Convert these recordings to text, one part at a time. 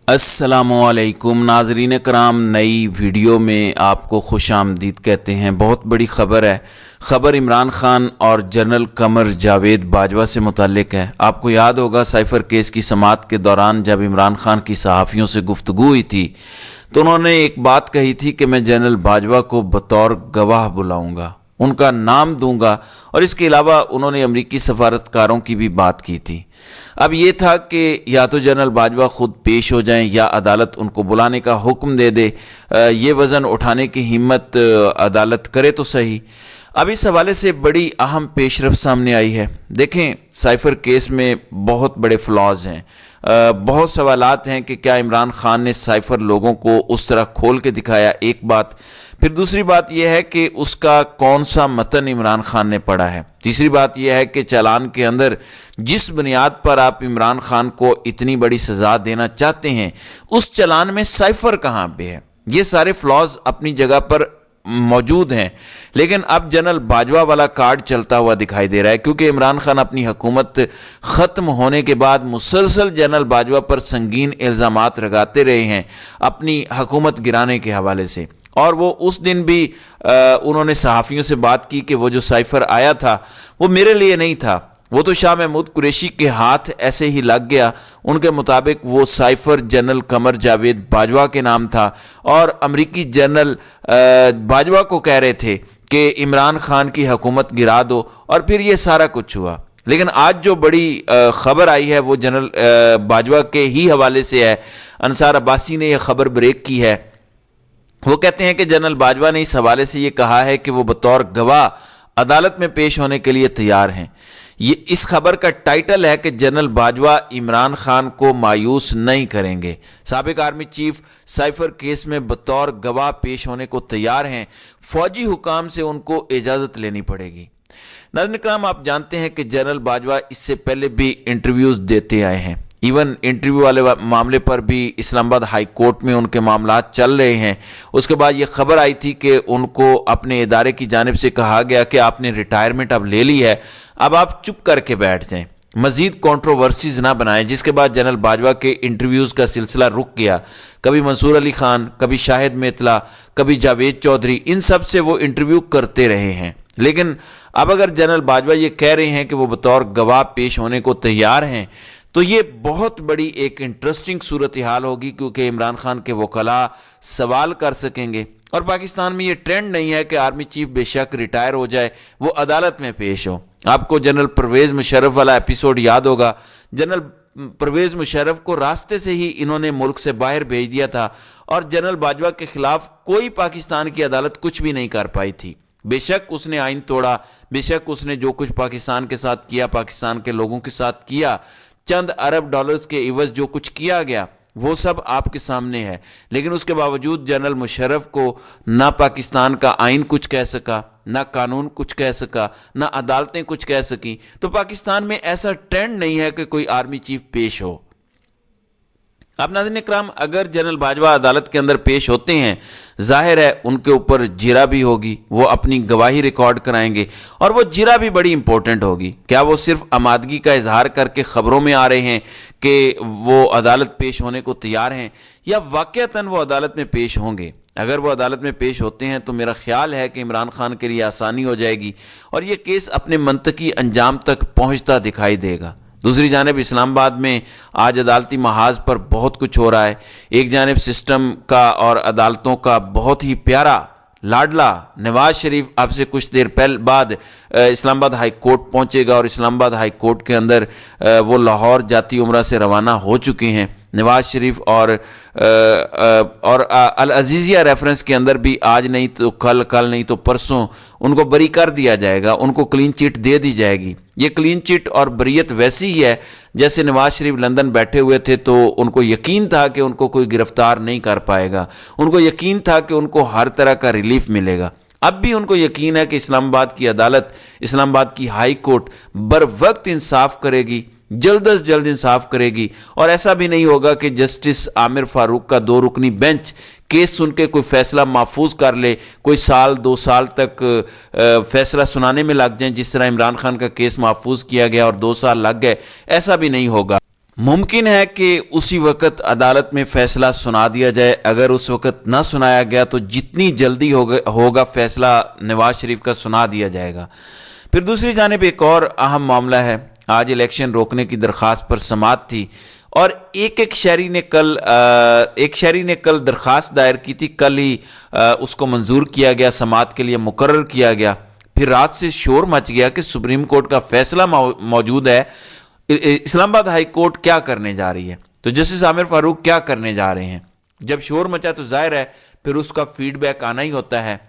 السلام علیکم ناظرین کرام، نئی ویڈیو میں آپ کو خوش آمدید کہتے ہیں۔ بہت بڑی خبر ہے۔ خبر عمران خان اور جنرل قمر جاوید باجوہ سے متعلق ہے۔ آپ کو یاد ہوگا سائفر کیس کی سماعت کے دوران جب عمران خان کی صحافیوں سے گفتگو ہوئی تھی تو انہوں نے ایک بات کہی تھی کہ میں جنرل باجوہ کو بطور گواہ بلاؤں گا، ان کا نام دوں گا، اور اس کے علاوہ انہوں نے امریکی سفارتکاروں کی بھی بات کی تھی۔ اب یہ تھا کہ یا تو جنرل باجوہ خود پیش ہو جائیں یا عدالت ان کو بلانے کا حکم دے دے۔ یہ وزن اٹھانے کی ہمت عدالت کرے تو صحیح۔ اب اس حوالے سے بڑی اہم پیش رفت سامنے آئی ہے۔ دیکھیں، سائفر کیس میں بہت بڑے فلاز ہیں، بہت سوالات ہیں کہ کیا عمران خان نے سائفر لوگوں کو اس طرح کھول کے دکھایا، ایک بات۔ پھر دوسری بات یہ ہے کہ اس کا کون سا متن عمران خان نے پڑھا ہے۔ تیسری بات یہ ہے کہ چالان کے اندر جس بنیاد پر آپ عمران خان کو اتنی بڑی سزا دینا چاہتے ہیں اس چالان میں سائفر کہاں پہ ہے۔ یہ سارے فلاز اپنی جگہ پر موجود ہیں، لیکن اب جنرل باجوہ والا کارڈ چلتا ہوا دکھائی دے رہا ہے، کیونکہ عمران خان اپنی حکومت ختم ہونے کے بعد مسلسل جنرل باجوہ پر سنگین الزامات لگاتے رہے ہیں اپنی حکومت گرانے کے حوالے سے۔ اور وہ اس دن بھی انہوں نے صحافیوں سے بات کی کہ وہ جو سائفر آیا تھا وہ میرے لیے نہیں تھا، وہ تو شاہ محمود قریشی کے ہاتھ ایسے ہی لگ گیا۔ ان کے مطابق وہ سائفر جنرل قمر جاوید باجوہ کے نام تھا، اور امریکی جنرل باجوہ کو کہہ رہے تھے کہ عمران خان کی حکومت گرا دو، اور پھر یہ سارا کچھ ہوا۔ لیکن آج جو بڑی خبر آئی ہے وہ جنرل باجوہ کے ہی حوالے سے ہے۔ انصار عباسی نے یہ خبر بریک کی ہے۔ وہ کہتے ہیں کہ جنرل باجوہ نے اس حوالے سے یہ کہا ہے کہ وہ بطور گواہ عدالت میں پیش ہونے کے لیے تیار ہیں۔ یہ اس خبر کا ٹائٹل ہے کہ جنرل باجوہ عمران خان کو مایوس نہیں کریں گے۔ سابق آرمی چیف سائفر کیس میں بطور گواہ پیش ہونے کو تیار ہیں، فوجی حکام سے ان کو اجازت لینی پڑے گی۔ ناظرین کرام، آپ جانتے ہیں کہ جنرل باجوہ اس سے پہلے بھی انٹرویوز دیتے آئے ہیں۔ ایون انٹرویو والے معاملے پر بھی اسلام آباد ہائی کورٹ میں ان کے معاملات چل رہے ہیں۔ اس کے بعد یہ خبر آئی تھی کہ ان کو اپنے ادارے کی جانب سے کہا گیا کہ آپ نے ریٹائرمنٹ اب لے لی ہے، اب آپ چپ کر کے بیٹھ جائیں، مزید کنٹروورسیز نہ بنائیں۔ جس کے بعد جنرل باجوہ کے انٹرویوز کا سلسلہ رک گیا۔ کبھی منصور علی خان، کبھی شاہد میتلا، کبھی جاوید چودھری، ان سب سے وہ انٹرویو کرتے رہے ہیں۔ لیکن اب اگر جنرل باجوہ یہ کہہ رہے ہیں کہ وہ بطور گواہ پیش ہونے کو تیار ہیں تو یہ بہت بڑی ایک انٹرسٹنگ صورتحال ہوگی، کیونکہ عمران خان کے وکلاء سوال کر سکیں گے۔ اور پاکستان میں یہ ٹرینڈ نہیں ہے کہ آرمی چیف بے شک ریٹائر ہو جائے وہ عدالت میں پیش ہو۔ آپ کو جنرل پرویز مشرف والا ایپیسوڈ یاد ہوگا۔ جنرل پرویز مشرف کو راستے سے ہی انہوں نے ملک سے باہر بھیج دیا تھا، اور جنرل باجوہ کے خلاف کوئی پاکستان کی عدالت کچھ بھی نہیں کر پائی تھی۔ بے شک اس نے آئین توڑا، بے شک اس نے جو کچھ پاکستان کے ساتھ کیا، پاکستان کے لوگوں کے ساتھ کیا، چند ارب ڈالرز کے عوض جو کچھ کیا گیا وہ سب آپ کے سامنے ہے، لیکن اس کے باوجود جنرل مشرف کو نہ پاکستان کا آئین کچھ کہہ سکا، نہ قانون کچھ کہہ سکا، نہ عدالتیں کچھ کہہ سکیں۔ تو پاکستان میں ایسا ٹرینڈ نہیں ہے کہ کوئی آرمی چیف پیش ہو۔ اب ناظرین اکرام، اگر جنرل باجوہ عدالت کے اندر پیش ہوتے ہیں، ظاہر ہے ان کے اوپر جرا بھی ہوگی، وہ اپنی گواہی ریکارڈ کرائیں گے، اور وہ جرا بھی بڑی امپورٹنٹ ہوگی۔ کیا وہ صرف آمادگی کا اظہار کر کے خبروں میں آ رہے ہیں کہ وہ عدالت پیش ہونے کو تیار ہیں، یا واقعتاً وہ عدالت میں پیش ہوں گے؟ اگر وہ عدالت میں پیش ہوتے ہیں تو میرا خیال ہے کہ عمران خان کے لیے آسانی ہو جائے گی، اور یہ کیس اپنے منطقی انجام تک پہنچتا دکھائی دے گا۔ دوسری جانب اسلام آباد میں آج عدالتی محاذ پر بہت کچھ ہو رہا ہے۔ ایک جانب سسٹم کا اور عدالتوں کا بہت ہی پیارا لاڈلا نواز شریف اب سے کچھ دیر بعد اسلام آباد ہائی کورٹ پہنچے گا، اور اسلام آباد ہائی کورٹ کے اندر وہ لاہور جاتی عمرہ سے روانہ ہو چکے ہیں۔ نواز شریف اور العزیزیہ ریفرنس کے اندر بھی آج نہیں تو کل نہیں تو پرسوں ان کو بری کر دیا جائے گا، ان کو کلین چٹ دے دی جائے گی۔ یہ کلین چٹ اور بریت ویسی ہی ہے جیسے نواز شریف لندن بیٹھے ہوئے تھے تو ان کو یقین تھا کہ ان کو کوئی گرفتار نہیں کر پائے گا، ان کو یقین تھا کہ ان کو ہر طرح کا ریلیف ملے گا۔ اب بھی ان کو یقین ہے کہ اسلام آباد کی عدالت، اسلام آباد کی ہائی کورٹ بر وقت انصاف کرے گی، جلد از جلد انصاف کرے گی، اور ایسا بھی نہیں ہوگا کہ جسٹس عامر فاروق کا 2 رکنی بینچ کیس سن کے کوئی فیصلہ محفوظ کر لے، کوئی سال 2 سال تک فیصلہ سنانے میں لگ جائیں، جس طرح عمران خان کا کیس محفوظ کیا گیا اور 2 سال لگ گئے۔ ایسا بھی نہیں ہوگا۔ मुमकिन है कि उसी वक्त अदालत में फैसला सुना दिया जाए। अगर उस वक्त ना सुनाया गया तो जितनी जल्दी होगा फैसला नवाज शरीफ का सुना दिया जाएगा। फिर दूसरी जानिब एक और अहम मामला है। आज इलेक्शन रोकने की दरख्वास्त पर समाअत थी और एक शहरी ने कल दरख्वास्त दायर की थी। कल ही उसको मंजूर किया गया, समाअत के लिए मुकर्रर किया गया। फिर रात से शोर मच गया कि सुप्रीम कोर्ट का फैसला मौजूद है, इस्लामाबाद हाई कोर्ट क्या करने जा रही है, तो जस्टिस आमिर फारूक क्या करने जा रहे हैं। जब शोर मचा तो जाहिर है फिर उसका फीडबैक आना ही होता है।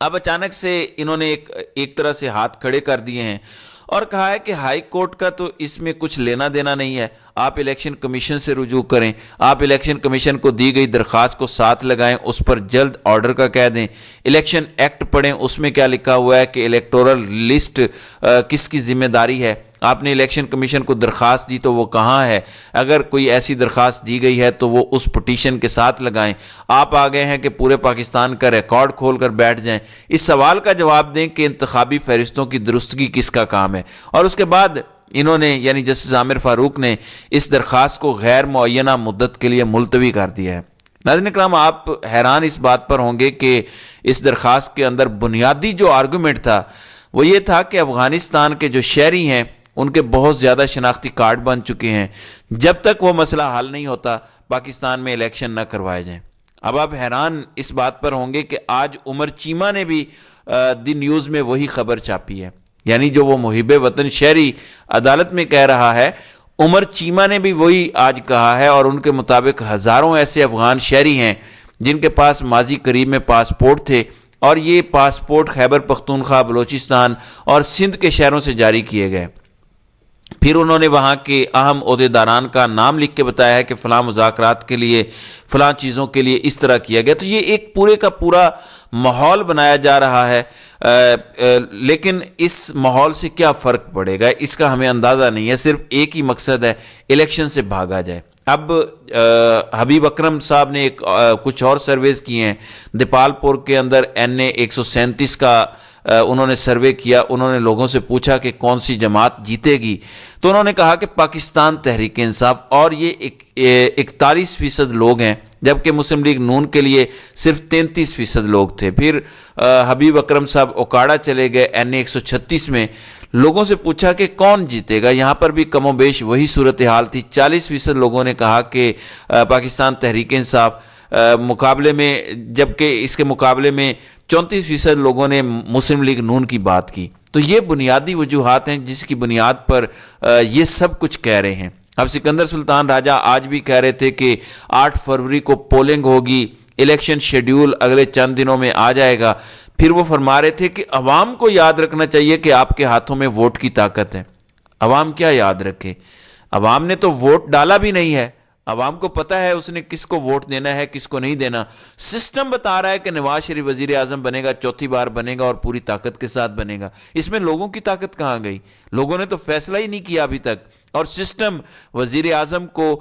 अब अचानक से इन्होंने एक तरह से हाथ खड़े कर दिए हैं और कहा है कि हाई कोर्ट का तो इसमें कुछ लेना देना नहीं है, आप इलेक्शन कमीशन से रुजू करें, आप इलेक्शन कमीशन को दी गई दरख्वास्त को साथ लगाएं, उस पर जल्द ऑर्डर का कह दें, इलेक्शन एक्ट पढ़ें, उसमें क्या लिखा हुआ है कि इलेक्टोरल लिस्ट किसकी जिम्मेदारी है। आपने इलेक्शन कमीशन को दरख्वास्त दी तो वो कहाँ है, अगर कोई ऐसी दरख्वास्त दी गई है तो वो उस पिटीशन के साथ लगाएं। आप आ गए हैं कि पूरे पाकिस्तान का रिकॉर्ड खोल कर बैठ जाएं। इस सवाल का जवाब दें कि इंतखाबी फहरिस्तों की दुरुस्तगी किसका काम है। और उसके बाद इन्होंने यानी जस्टिस आमिर फारूक ने इस दरख्वास्त को गैर मुअय्यना मुद्दत के लिए मुलतवी कर दिया है। नाज़रीन इकराम, आप हैरान इस बात पर होंगे कि इस दरख्वास्त के अंदर बुनियादी जो आर्गूमेंट था वो ये था कि अफगानिस्तान के जो शहरी हैं उनके बहुत ज़्यादा शनाख्ती कार्ड बन चुके हैं, जब तक वो मसला हल नहीं होता पाकिस्तान में इलेक्शन न करवाए जाएं। अब आप हैरान इस बात पर होंगे कि आज उमर चीमा ने भी दी न्यूज़ में वही खबर छापी है, यानी जो वो मुहिब वतन शहरी अदालत में कह रहा है, उमर चीमा ने भी वही आज कहा है। और उनके मुताबिक हज़ारों ऐसे अफगान शहरी हैं जिनके पास माजी करीब में पासपोर्ट थे और ये पासपोर्ट खैबर पख्तूनख्वा, बलोचिस्तान और सिंध के शहरों से जारी किए गए। फिर उन्होंने वहाँ के अहम ओहदेदारान का नाम लिख के बताया है कि फ़लाँ मुज़ाकरात के लिए, फ़लाँ चीज़ों के लिए इस तरह किया गया। तो ये एक पूरे का पूरा माहौल बनाया जा रहा है, लेकिन इस माहौल से क्या फ़र्क पड़ेगा इसका हमें अंदाज़ा नहीं है। सिर्फ एक ही मकसद है, इलेक्शन से भागा जाए। अब हबीब अकरम साहब ने कुछ और सर्वेज किए हैं। दीपालपुर के अंदर NA 137 का उन्होंने सर्वे किया। उन्होंने लोगों से पूछा कि कौन सी जमात जीतेगी, तो उन्होंने कहा कि पाकिस्तान तहरीक इंसाफ, और ये 41% लोग हैं, जबकि मुस्लिम लीग नून के लिए सिर्फ 33% लोग थे। फिर हबीब अकरम साहब ओकाड़ा चले गए NA 136 में, लोगों से पूछा कि कौन जीतेगा। यहाँ पर भी कमोबेश वही सूरत हाल थी। 40% लोगों ने कहा कि पाकिस्तान तहरीक इंसाफ मुकाबले में, जबकि इसके मुकाबले में 34% लोगों ने मुस्लिम लीग नून की बात की। तो ये बुनियादी वजूहात हैं जिसकी बुनियाद पर ये सब कुछ कह रहे हैं। अब सिकंदर सुल्तान राजा आज भी कह रहे थे कि 8 फरवरी को पोलिंग होगी, इलेक्शन शेड्यूल अगले चंद दिनों में आ जाएगा। फिर वो फरमा रहे थे कि अवाम को याद रखना चाहिए कि आपके हाथों में वोट की ताकत है। अवाम क्या याद रखे, अवाम ने तो वोट डाला भी नहीं है। अवाम को पता है उसने किसको वोट देना है, किसको नहीं देना। सिस्टम बता रहा है कि नवाज शरीफ वजीर आजम बनेगा, चौथी बार बनेगा और पूरी ताकत के साथ बनेगा। इसमें लोगों की ताकत कहाँ गई? लोगों ने तो फैसला ही नहीं किया अभी तक, और सिस्टम वजीर आजम को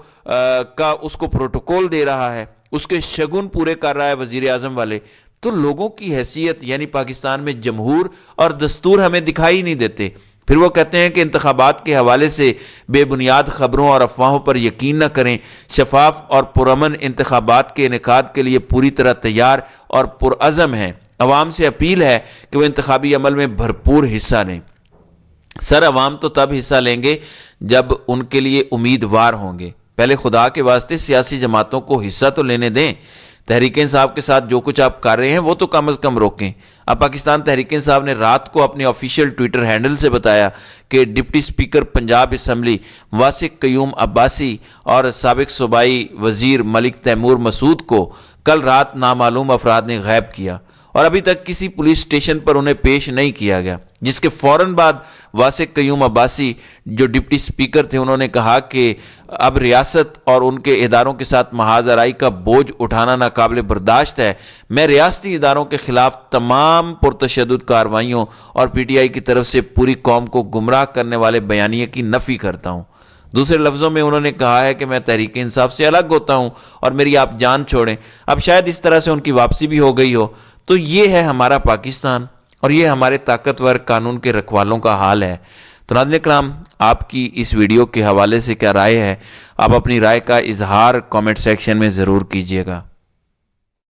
उसको प्रोटोकॉल दे रहा है, उसके शगुन पूरे कर रहा है वजीर आजम वाले। तो लोगों की हैसियत यानी पाकिस्तान में जमहूर और दस्तूर हमें दिखाई नहीं देते। फिर वो कहते हैं कि इंतखाबात के हवाले से बेबुनियाद खबरों और अफवाहों पर यकीन न करें, शफाफ और पुरअमन इंतखाबात के इनेकाद के लिए पूरी तरह तैयार और पुरअज़म हैं। अवाम से अपील है कि वो इंतखाबी अमल में भरपूर हिस्सा लें। सर, अवाम तो तब हिस्सा लेंगे जब उनके लिए उम्मीदवार होंगे। पहले खुदा के वास्ते सियासी जमातों को हिस्सा तो लेने दें। तहरीक इंसाफ के साथ जो कुछ आप कर रहे हैं वो तो कम अज़ कम रोकें। अब पाकिस्तान तहरीक इंसाफ ने रात को अपने ऑफिशियल ट्विटर हैंडल से बताया कि deputy speaker Punjab assembly वासिक Qayyum Abbasi और साबिक सूबाई वजीर मलिक तैमूर मसूद को कल रात नामालूम अफराद ने गैब किया और अभी तक किसी पुलिस स्टेशन पर उन्हें पेश नहीं किया गया, जिसके फ़ौरन बाद वासिक क़य्यूम अब्बासी जो डिप्टी स्पीकर थे उन्होंने कहा कि अब रियासत और उनके इदारों के साथ महाजराई का बोझ उठाना नाकाबिल बर्दाश्त है। मैं रियासती इदारों के खिलाफ तमाम पुरतशद्दुद कार्रवाइयों और PTI की तरफ से पूरी कौम को गुमराह करने वाले बयानिए की नफ़ी करता हूँ। दूसरे लफ्ज़ों में उन्होंने कहा है कि मैं तहरीक इंसाफ से अलग होता हूँ और मेरी आप जान छोड़ें। अब शायद इस तरह से उनकी वापसी भी हो गई हो। तो ये है हमारा पाकिस्तान और ये हमारे ताकतवर कानून के रखवालों का हाल है। तो تو ناظرین کرام، آپ کی اس ویڈیو کے حوالے سے کیا رائے ہے؟ آپ اپنی رائے کا اظہار کامنٹ سیکشن میں ضرور کیجیے گا۔